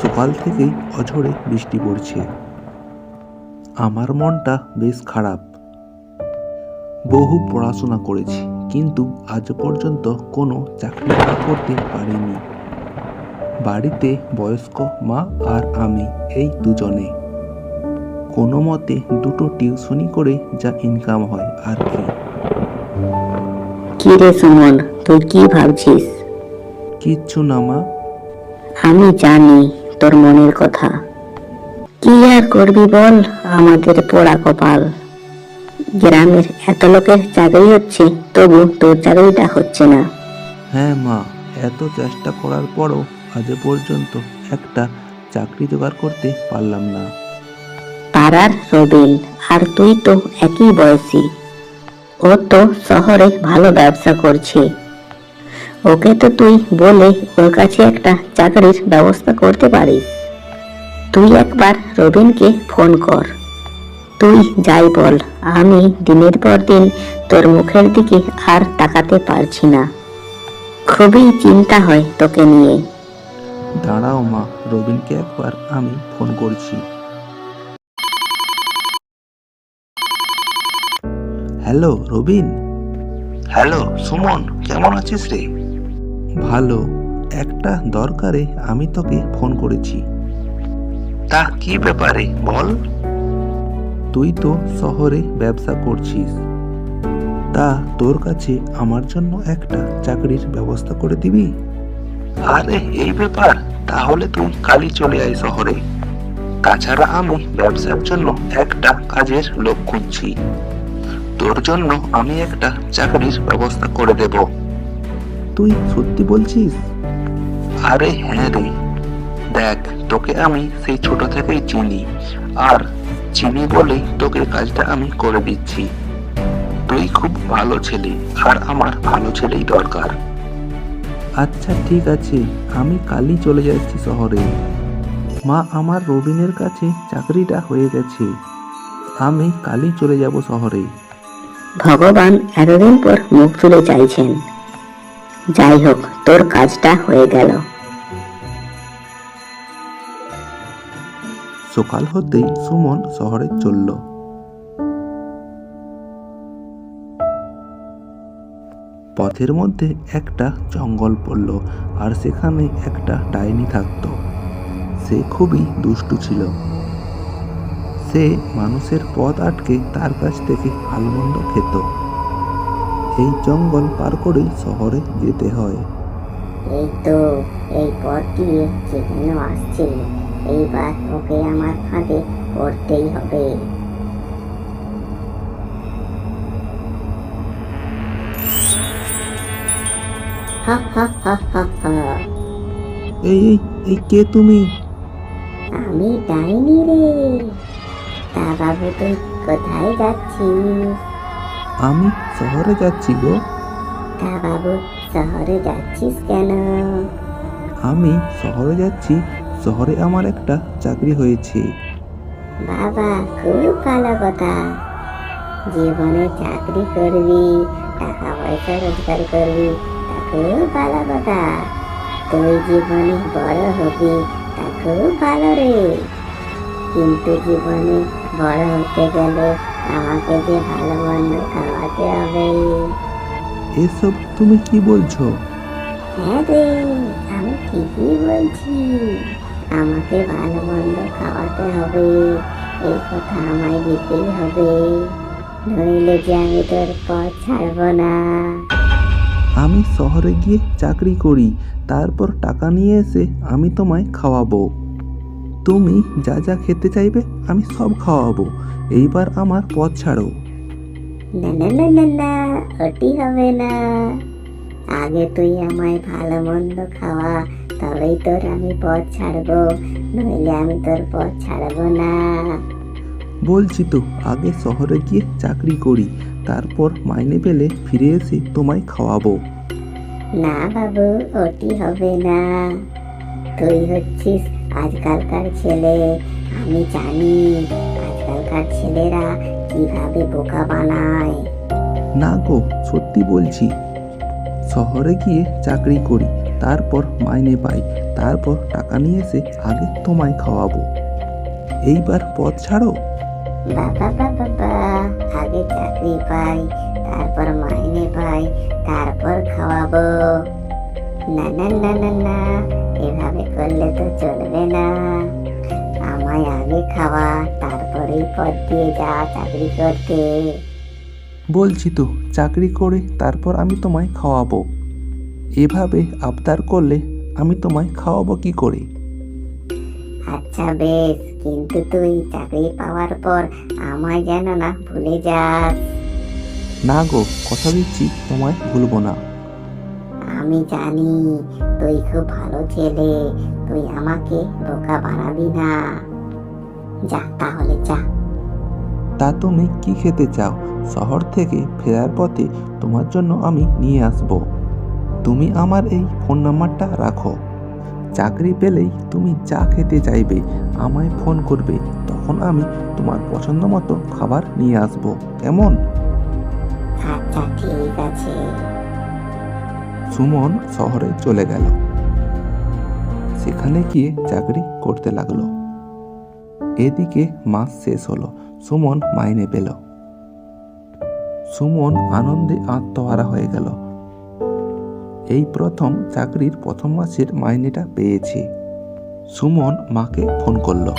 সকাল থেকেই অঝোরে বৃষ্টি পড়ছে। আমার মনটা বেশ খারাপ। বহু পড়াশোনা করেছি, কিন্তু আজ পর্যন্ত কোনো চাকরি করতে পারিনি। বাড়িতে বয়স্ক মা আর আমি, এই দুজনে। কোনো মতে দুটো টিউশনি করে যা ইনকাম হয় আর কি। কি রে সুমন, তুই কি ভাবছিস? কিচ্ছু না মা। আমি জানি তোর মনের কথা। কি আর করবি বল, আমাদের পোড়া কপাল। গ্রামের এত লোকের চাকরি হচ্ছে, তবু তোর চাকরিটা হচ্ছে না। হ্যাঁ মা, এত চেষ্টা করার পরও আজ পর্যন্ত একটা চাকরি জোগাড় করতে পারলাম না। পাড়ার রবিন আর তুই তো একই বয়সী। ও তো শহরে ভালো ব্যবসা করছে। ওকে তো তুই বলে ওর কাছে একটা চাকরির ব্যবস্থা করতে পারিস। তুই একবার রবিনকে ফোন কর। তুই যাই বল, আমি দিনের পর দিন তোর মুখের দিকে আর তাকাতে পারছি না। খুবই চিন্তা হয় তোকে নিয়ে। দাঁড়াও মা, রবিনকে একবার আমি ফোন করছি। হ্যালো রবিন। হ্যালো সুমন, কেমন আছিস রে? ভালো। একটা দরকারে আমি তোকে ফোন করেছি। তা কি ব্যাপারে বল। তুই তো শহরে ব্যবসা করছিস, তা তোর কাছে আমার জন্য একটা চাকরির ব্যবস্থা করে দিবি? আরে এই ব্যাপার, তাহলে তুই কালই চলে আয় শহরে। তাছাড়া আমি ব্যবসার জন্য একটা কাজের লোক খুঁজছি। তোর জন্য আমি একটা চাকরির ব্যবস্থা করে দেব। তুই সত্যি বলছিস? আরে হ্যাঁ রে, দেখ তোকে আমি সেই ছোট থেকেই চিনি, আর চিনি বলেই তোকে কাজটা আমি করে দিচ্ছি। তুই খুব ভালো ছেলে, আর আমার ভালো ছেলেই দরকার। আচ্ছা ঠিক আছে, আমি কালই চলে যাচ্ছি শহরে। মা, আমার রবিনের কাছে চাকরিটা হয়ে গেছে। আমি কালই চলে যাব শহরে। ভগবান এতদিন পর মুখ তুলে চাইছেন। যাই হোক, তোর কাজটা হয়ে গেল। সকাল হতেই সুমন শহরে চলল। পথের মধ্যে একটা জঙ্গল পড়ল, আর সেখানে একটা ডাইনি থাকতো। সে খুবই দুষ্টু ছিল। সে মানুষের পথ আটকে তার কাছ থেকে ভালোমন্দ খেত। এই জঙ্গল পার করেই শহরে যেতে হয়। এই তো, এই পথ দিয়ে যেখানে আসছে, এইবার ওকে আমার ফাঁদে পড়তেই হবে। হা হা হা হা হা। এই এই এই কে তুমি? আমি ডাইনি রে। তা বাবু, তুই কোথায় যাচ্ছিস? আমি শহরে যাচ্ছি গো। তা বাবু, শহরে যাচ্ছিস কেন? আমি শহরে যাচ্ছি, শহরে আমার একটা চাকরি হয়েছে। বাবা, খুব ভালো কথা। জীবনে চাকরি করবি, টাকা পয়সা রোজগার করবি, তা খুব ভালো কথা। তুই জীবনে বড় হবি, তা খুব ভালো রে। কিন্তু জীবনে বড় হতে গেলে আমাকে যে ভালো মন্দ খাওয়াতে হবে। এসব তুমি কি বলছো? হ্যাঁ রে, আমি ঠিকই বলছি। আমাকে ভালো মন্দ খাওয়াতে হবে, এই কথা আমায় দিতেই হবে। নইলে যে আমি তোর পথ ছাড়বো না। আমি শহরে গিয়ে চাকরি করি, তারপর টাকা নিয়ে এসে আমি তোমায় খাওয়াবো। তুমি যা যা খেতে চাইবে আমি সব খাওয়াবো। এইবার আমার পথ ছাড়ো। না না না না না, ওটি হবে না। আগে তুই আমায় ভালো মন্দ খাওয়া, তবেই তোর আমি পথ ছাড়বো, নইলে আমি তোর পথ ছাড়বো না। বলছি তো, আগে শহরে গিয়ে চাকরি করি, তারপর মাইনে পেলে ফিরে এসে তোমায় খাওয়াবো। না বাবু, ওটি হবে না। তুই হচ্ছিস আজকালকার ছেলে। আমি জানি আজকালকার ছেলেরা কিভাবে বোকা বানায়। না গো, সত্যি বলছি। শহরে গিয়ে চাকরি করি, তারপর মাইনে পাই, তারপর টাকা নিয়ে এসে আগে তোমায় খাওয়াবো। এইবার পথ ছাড়ো। বাবা বাবা, আগে চাকরি পাই, তারপর মাইনে পাই, তারপর খাওয়াবো। না না না না না, এভাবে করলে তো চলবে না। আমায় আগে খাওয়া, তারপরেই পথ দিয়ে যা চাকরি করতে। বলছি তো, চাকরি করে তারপর আমি তোমায় খাওয়াবো। এভাবে আবদার করলে আমি তোমায় খাওয়াবো কি করে? আচ্ছা বেশ, কিন্তু তুই চাকরি পাওয়ার পর আমায় যেন না ভুলে যাস। না গো, কথা দিচ্ছি তোমায় ভুলবো না। আমি জানি তুই খুব ভালো ছেলে, তুই আমাকে বোকা বানাবি না। যা তাহলে যা। তা তুমি কি খেতে চাও? শহর থেকে ফেরার পথে তোমার জন্য আমি নিয়ে আসব। তুমি আমার এই ফোন নাম্বারটা রাখো। চাকরি পেলেই তুমি যা খেতে চাইবে আমায় ফোন করবে, তখন আমি তোমার পছন্দ মতো খাবার নিয়ে আসব। কেমন? আচ্ছা ঠিক আছে। সুমন শহরে চলে গেল। সেখানে গিয়ে চাকরি করতে লাগলো। এদিকে মাস শেষ হলো, সুমন মাইনে পেল। সুমন আনন্দে আত্মহারা হয়ে গেল। এই প্রথম চাকরির প্রথম মাসের মাইনেটা পেয়েছে। সুমন মাকে ফোন করলো।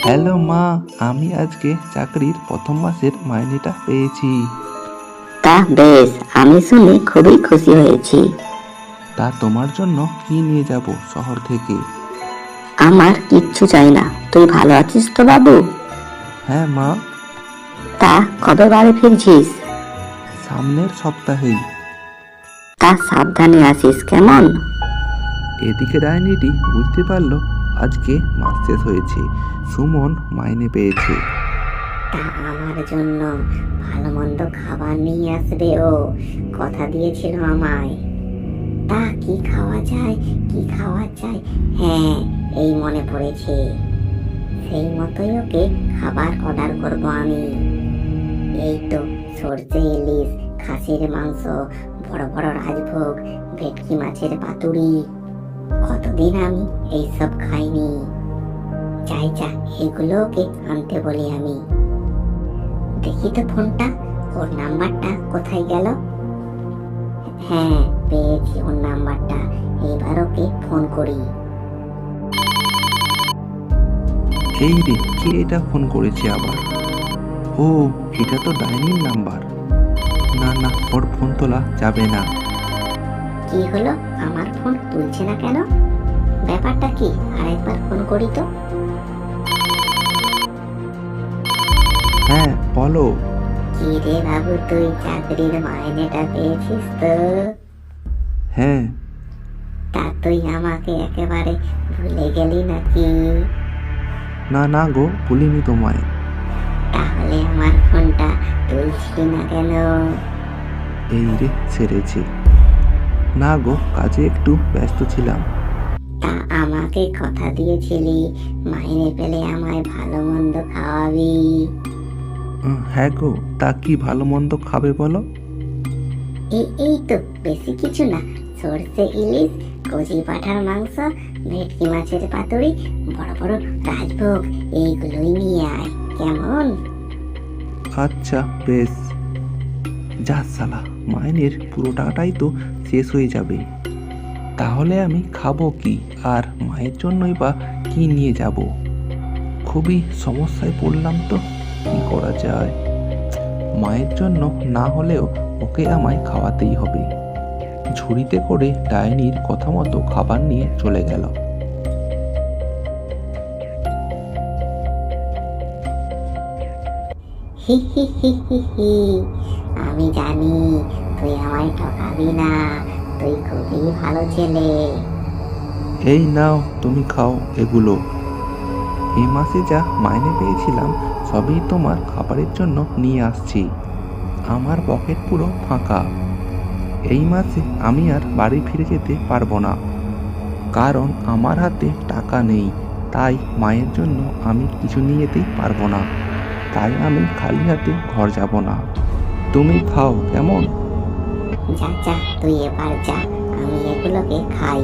হ্যালো মা, আমি আজকে চাকরির প্রথম মাসের মাইনেটা পেয়েছি। তা বেশ, আমি শুনে খুবই খুশি হয়েছি। তা তোমার জন্য কি নিয়ে যাব শহর থেকে? আমার কিচ্ছু চাই না, তুই ভালো আছিস তো বাবু? হ্যাঁ মা। তা কবে বাড়ি ফিরছিস? সামনের সপ্তাহেই। তা সাবধানে আসিস কেমন? এদিকে ডাইনিটি বুঝতে পারলো আজকে মাস শেষ হয়েছে, সুমন মাইনে পেয়েছে। তা আমার জন্য ভালো মন্দ খাবার নিয়ে আসবে, ও কথা দিয়েছিল আমায়। তা কি খাওয়া যায়, কি খাওয়া যায়? হ্যাঁ, এই মনে পড়েছে। সেই মতোই ওকে খাবার অর্ডার করব আমি। এই তো সরষে ইলিশ, খাসির মাংস, বড় বড় রাজভোগ, ভেটকি মাছের পাতুরি। কতদিন আমি এইসব খাইনি। যাই যা, এগুলো ওকে আনতে বলি আমি। দেখি তো ফোনটা, ওর নাম্বারটা কোথায় গেল? হ্যাঁ, পেয়েছি ওর নাম্বারটা। এবার ওকে ফোন করি। এই রে, কে এটা ফোন করেছে আবার? ও, এটা তো ডাইনির নাম্বার। না না, ওর ফোন তোলা যাবে না। কি হলো, আমার ফোন তুলছে না কেন? ব্যাপারটা কি? আরেকবার ফোন করি তো। হ্যাঁ বলো। কি রে বাবু, তুই চাকরির মাইনেটা পেয়েছিস তো? হ্যাঁ। তা তুই আমাকে একেবারে ভুলে গেলি নাকি? না না গো, ভুলিনি তোমায়। তাহলে আমার ফোনটা তুলছি না কেন? এই রে, ছেড়েছি। না গো, কাজে একটু ব্যস্ত ছিলাম। তা আমাকে কথা দিয়েছিলি মাইনে পেলে আমায় ভালো মন্দ খাওয়াবি। হ্যাঁ গো, তা কি ভালো মন্দ খাবে বলো? এই তো বেশি কিছু না, সরষে ইলিশ, কচি পাঁঠার মাংস, ভেটকি মাছের পাতুরি, বড় বড় রাজভোগ, এইগুলোই নিয়ে আয় কেমন? আচ্ছা বেশ। যা সালা, মাইনের পুরো টাকাটাই তো শেষ হয়ে যাবে। তাহলে আমি খাবো কি, আর মায়ের জন্যই বা কি নিয়ে যাব? খুবই সমস্যায় পড়লাম তো, কি করা যায়? মায়ের জন্য না হলেও ওকে আমায় খাওয়াতেই হবে। ঝুড়িতে করে ডাইনির কথা মতো খাবার নিয়ে চলে গেল। হি হি হি হি হি, আমি জানি তুই আমায় ঠকাবি না, তুই খুবই ভালো ছেলে। এই নাও, তুমি খাও এগুলো। এই মাসে যা মাইনে পেয়েছিলাম সবই তোমার খাবারের জন্য নিয়ে আসছি। আমার পকেট পুরো ফাঁকা। এই মাসে আমি আর বাড়ি ফিরে যেতে পারবো না, কারণ আমার হাতে টাকা নেই। তাই মায়ের জন্য আমি কিছু নিয়ে যেতেই পারবো না। তাই আমি খালি হাতে ঘর যাব না। তুমি খাও কেমন? যা যা, তুই এবার যা, আমি এগুলোকে খাই।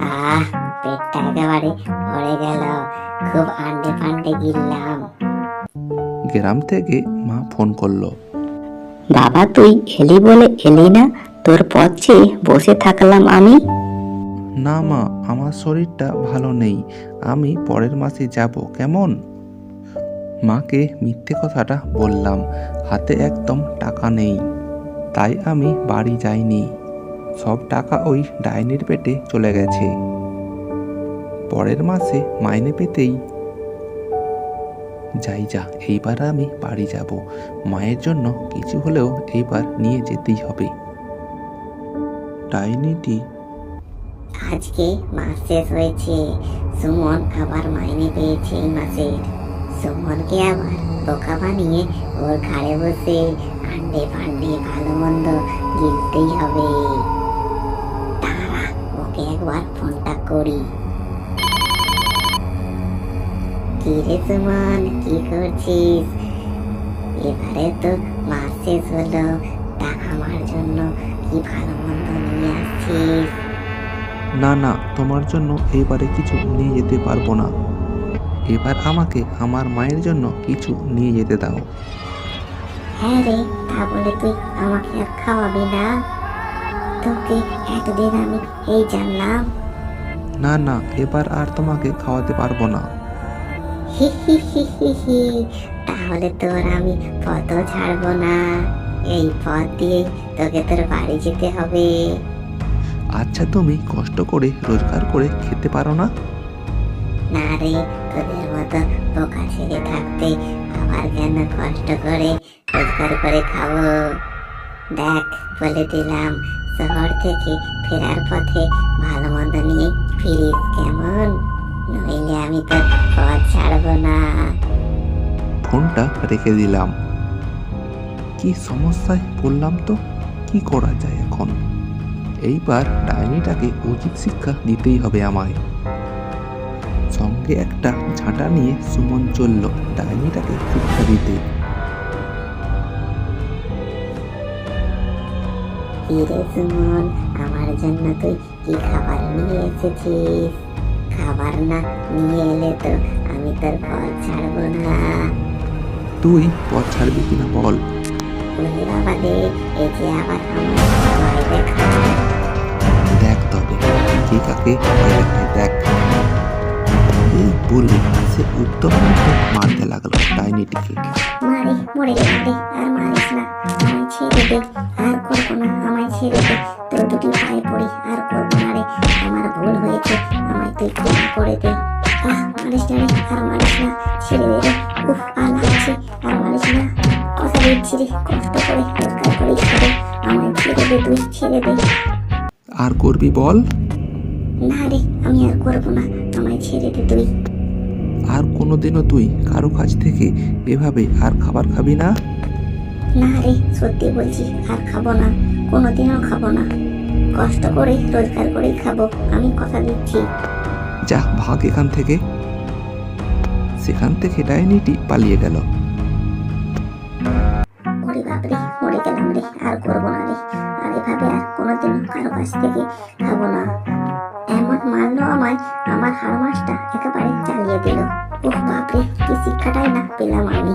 আহ, পেটটা একেবারে ভরে গেল, খুব আন্ডে ফান্ডে গিললাম। গ্রাম থেকে মা ফোন করলো। বাবা, তুই এলি বলে এলি না, তোর পথ চেয়ে বসে থাকলাম আমি। না মা, আমার শরীরটা ভালো নেই, আমি পরের মাসে যাব, কেমন? মাকে মিথ্যে কথাটা বললাম, হাতে একদম টাকা নেই, তাই আমি বাড়ি যাইনি। সব টাকা ওই ডাইনির পেটে চলে গেছে। পরের মাসে মাইনে পেতেই যাই, যা এইবার আমি বাড়ি যাব, মায়ের জন্য কিছু হলেও এইবার নিয়ে যেতেই হবে। ডাইনিটি আজকে মাস শেষ হয়েছে, সুমন আবার মাইনে পেয়েছে এই মাসের। সুমনকে আবার বোকা বানিয়ে ওর ঘাড়ে বসে আন্ডে ফান্ডে ভালো মন্দ গিলতেই হবে। দাঁড়া, ওকে একবার ফোনটা করি। কি রে সুমন, কি করছিস? এবারে তো মাস শেষ হলো, তা আমার জন্য কি ভালো মন্দ নিয়ে আসছিস? না না, তোমার জন্য এইবারে কিছু নিয়ে যেতে পারবো না, এবার আমাকে আমার মায়ের জন্য কিছু নিয়ে যেতে দাও। হ্যাঁ রে, তা বলে তুই আমাকে আর খাওয়াবি না? তোকে এতদিন আমি এই জানলাম। না না, এবার আর তোমাকে খাওয়াতে পারবো না। হি হি হি হি হি, তাহলে তোর আমি পথও ছাড়বো না, এই পথ দিয়ে তোকে তোর বাড়ি যেতে হবে। আচ্ছা, তুমি কষ্ট করে রোজগার করে খেতে পারো না? না রে, তোদের মতো বোকা ছেলে থাকতে আবার কেন কষ্ট করে রোজগার করে খাবো? দেখ, বলে দিলাম, শহর থেকে ফেরার পথে ভালো মন্দ নিয়ে ফিরিস, কেমন? নইলে আমি তো পথ ছাড়বো না। ফোনটা রেখে দিলাম। কি সমস্যায় পড়লাম তো, কি করা যায় এখন? এইবার ডাইনিটাকে উচিত শিক্ষা দিতেই হবে আমায়। সঙ্গে একটা ঝাঁটা নিয়ে সুমন চলল ডাইনিটাকে শিক্ষা দিতে। কিরে সুমন, আমার জন্য তুই কি খাবার নিয়ে এসেছিস? খাবার না নিয়ে এলে তো আমি তোর পথ ছাড়বো না। তুই পথ ছাড়বি কিনা বল। বলে বাবা রে, এই যে আবার আমার ভয় দেখা। দেখ তবে কে কাকে ভয় দেখায়, দেখ। এই বলে সে উত্তম মধ্যে মারতে লাগলো ডাইনিটিকে। মারে, মরে গেলাম রে, আর মারিস না, আমায় ছেড়ে দে, আর করবো না, আমায় ছেড়ে দে, তোর দুটি পায়ে পড়ি, আর করবো না রে, আমার ভুল হয়েছে, আমায় তুই ক্ষমা করে দে। মারিস না রে, আর মারিস না, ছেড়ে দে রে, উফ, আর লাগছে, আর মারিস না, কথা দিচ্ছি রে, কষ্ট করে রোজগার করে খাবো, আমায় ছেড়ে দে, তুই ছেড়ে দে। আর করবি বল। না রে, আমি আর করবো না, আমায় ছেড়ে দে তুই। আর কোনোদিনও তুই কারো কাছ থেকে এভাবে আর খাবার খাবি না? না রে, সত্যি বলছি, আর খাবো না, কোনোদিনও খাবো না, কষ্ট করে রোজগার করেই খাবো, আমি কথা দিচ্ছি। যা, ভাগ এখান থেকে। সেখান থেকে ডাইনিটি পালিয়ে গেল। ওরে বাপরে, মরে গেলাম রে, আর করবো না রে, আর এভাবে আর কোনোদিনও কারো কাছ থেকে খাবো না। এমন মারলো আমায়, আমার হাড় মাসটা একেবারে চালিয়ে দিল। ওহ বাপরে, কি শিক্ষাটাই না পেলাম আমি।